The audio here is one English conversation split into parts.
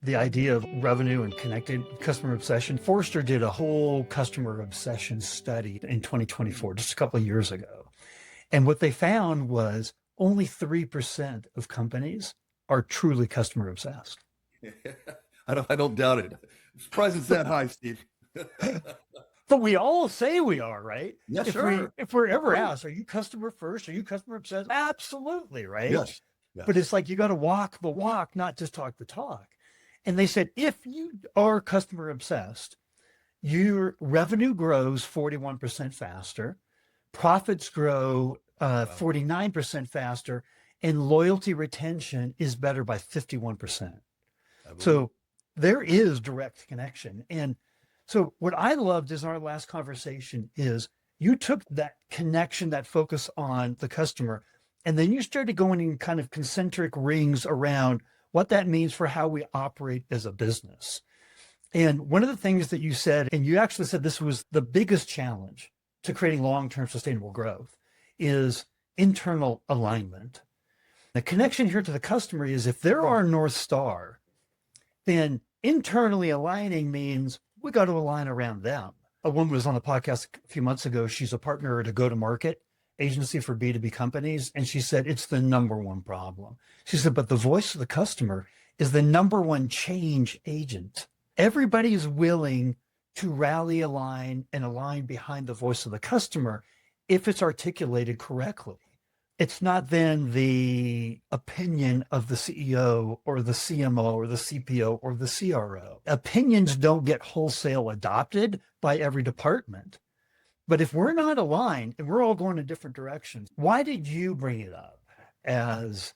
the idea of revenue and connected customer obsession. Forrester did a whole customer obsession study in 2024, just a couple of years ago. And what they found was only 3% of companies are truly customer obsessed. I don't doubt it. I'm surprised it's that high, Steve. But we all say we are, right? Yeah, If we sure. if we're Of ever course. asked, are you customer first? Are you customer obsessed? Absolutely, right? Yes. But Yes. it's like you got to walk the walk, not just talk the talk. And they said if you are customer obsessed, your revenue grows 41% faster, profits grow Wow. 49% faster, and loyalty retention is better by 51%. I believe it. So there is direct connection. And so what I loved is our last conversation is you took that connection, that focus on the customer, and then you started going in kind of concentric rings around what that means for how we operate as a business. And one of the things that you said, and you actually said this was the biggest challenge to creating long-term sustainable growth, is internal alignment. The connection here to the customer is if they're our North Star, then internally aligning means we got to align around them. A woman was on the podcast a few months ago. She's a partner at a go-to-market agency for B2B companies. And she said, it's the number one problem. She said, but the voice of the customer is the number one change agent. Everybody is willing to rally, align, and align behind the voice of the customer if it's articulated correctly. It's not then the opinion of the CEO or the CMO or the CPO or the CRO. Opinions don't get wholesale adopted by every department. But if we're not aligned and we're all going in different directions, why did you bring it up as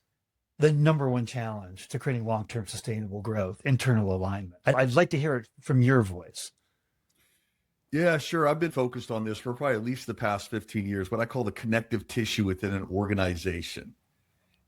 the number one challenge to creating long-term sustainable growth, internal alignment? I'd like to hear it from your voice. Yeah, sure. I've been focused on this for probably at least the past 15 years, what I call the connective tissue within an organization.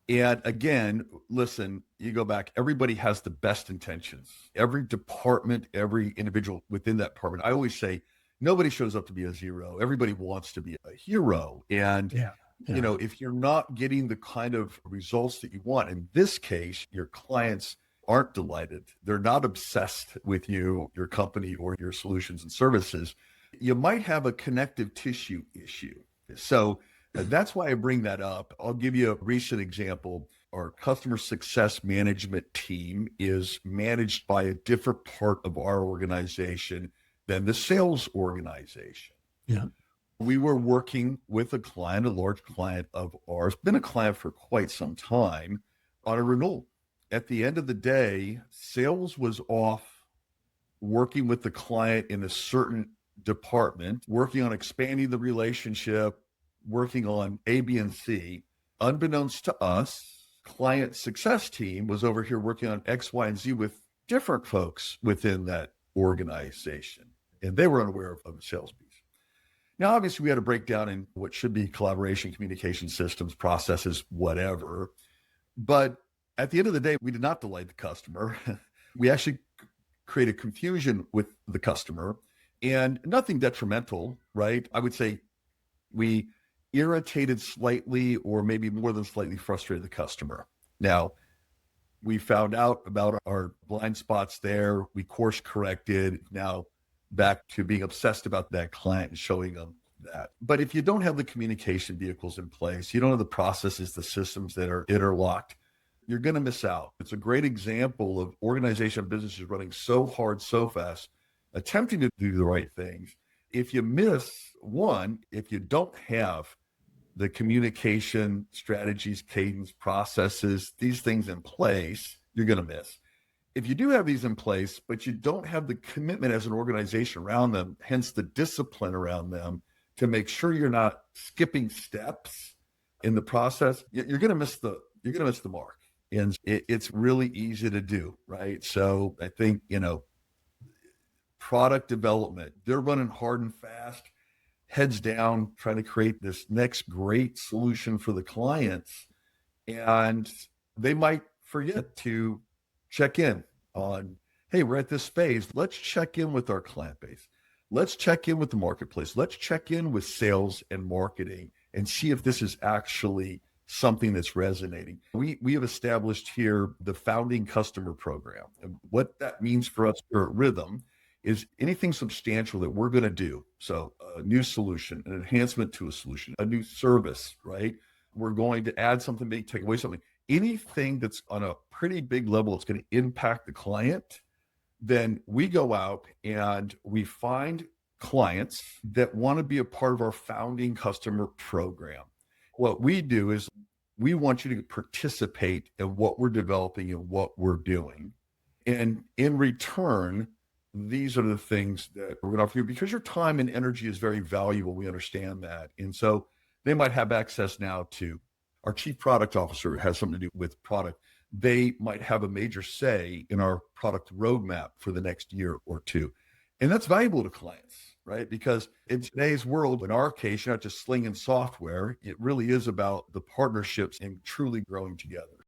And again, listen, you go back, everybody has the best intentions. Every department, every individual within that department. I always say nobody shows up to be a zero. Everybody wants to be a hero. And, Yeah. Yeah. if you're not getting the kind of results that you want, in this case, your clients aren't delighted. They're not obsessed with you, your company, or your solutions and services. You might have a connective tissue issue. So, that's why I bring that up. I'll give you a recent example. Our customer success management team is managed by a different part of our organization than the sales organization. Yeah. We were working with a client, a large client of ours, been a client for quite some time, on a renewal. At the end of the day, sales was off working with the client in a certain department, working on expanding the relationship, working on A, B, and C. Unbeknownst to us, client success team was over here working on X, Y, and Z with different folks within that organization. And they were unaware of the sales piece. Now, obviously, we had to break down in what should be collaboration, communication systems, processes, whatever. But at the end of the day, we did not delight the customer. We actually created confusion with the customer and nothing detrimental, right? I would say we irritated slightly or maybe more than slightly frustrated the customer. Now, we found out about our blind spots there. We course corrected. Now back to being obsessed about that client and showing them that. But if you don't have the communication vehicles in place, you don't have the processes, the systems that are interlocked, you're going to miss out. It's a great example of organization and businesses running so hard, so fast, attempting to do the right things. If you miss one, if you don't have the communication strategies, cadence, processes, these things in place, you're going to miss. If you do have these in place, but you don't have the commitment as an organization around them, hence the discipline around them to make sure you're not skipping steps in the process, you're going to miss the mark. And it's really easy to do, right? So I think, product development, they're running hard and fast, heads down, trying to create this next great solution for the clients. And they might forget to check in on, hey, we're at this phase. Let's check in with our client base. Let's check in with the marketplace. Let's check in with sales and marketing and see if this is actually something that's resonating. We have established here the founding customer program. And what that means for us here at Rhythm is anything substantial that we're going to do. So a new solution, an enhancement to a solution, a new service, right? We're going to add something big, take away something. Anything that's on a pretty big level, it's going to impact the client. Then we go out and we find clients that want to be a part of our founding customer program. What we do is we want you to participate in what we're developing and what we're doing. And in return, these are the things that we're going to offer you because your time and energy is very valuable. We understand that. And so they might have access now to our chief product officer has something to do with product. They might have a major say in our product roadmap for the next year or two. And that's valuable to clients, right? Because in today's world, in our case, you're not just slinging software. It really is about the partnerships and truly growing together.